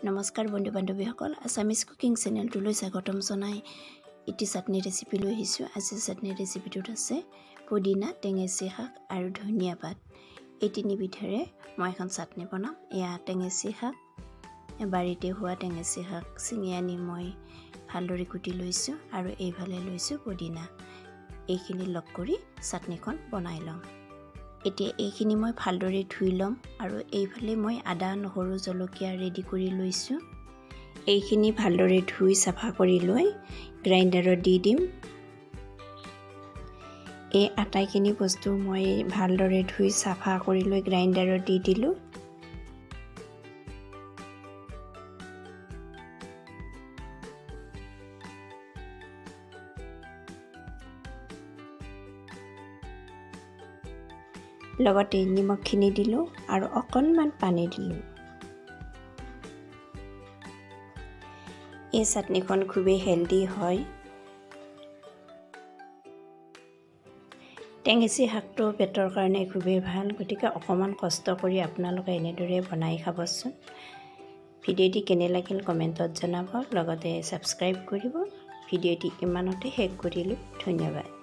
নমস্কাৰ বন্ধু বান্ধৱীসকল Assamese cooking চেনেলটোলৈ স্বাগতম জনাই এটি চাটনি ৰেচিপি লৈ আহিছোঁ। আজি চাটনি ৰেচিপিটোত আছে পুদিনা, টেঙেচি শাক আৰু ধনিয়া পাত। এই তিনিবিধেৰে মই এখন চাটনি বনাম। এয়া টেঙেচি শাক, বাৰীতে হোৱা টেঙেচি শাক ছিঙি আনি মই ভালদৰে কুটি লৈছোঁ আৰু এইফালে লৈছোঁ পুদিনা। এইখিনি লগ কৰি চাটনিখন বনাই ল'ম। এতিয়া এইখিনি মই ভালদৰে ধুই ল'ম আৰু এইফালে মই আদা, নহৰু, জলকীয়া ৰেডি কৰি লৈছোঁ। এইখিনি ভালদৰে ধুই চাফা কৰি লৈ গ্ৰাইণ্ডাৰত দি দিম। এই আটাইখিনি বস্তু মই ভালদৰে ধুই চাফা কৰি লৈ গ্ৰাইণ্ডাৰত দি দিলোঁ। লগতে নিমখখিনি দিলোঁ আৰু অকণমান পানী দিলোঁ। এই চাটনিখন খুবেই হেল্ডি হয়। টেঙেচি শাকটো পেটৰ কাৰণে খুবেই ভাল, গতিকে অকণমান কষ্ট কৰি আপোনালোকে এনেদৰে বনাই খাবচোন। ভিডিঅ'টি কেনে লাগিল কমেণ্টত জনাব, লগতে ছাবস্ক্ৰাইব কৰিব। ভিডিঅ'টি ইমানতে শেষ কৰিলোঁ। ধন্যবাদ।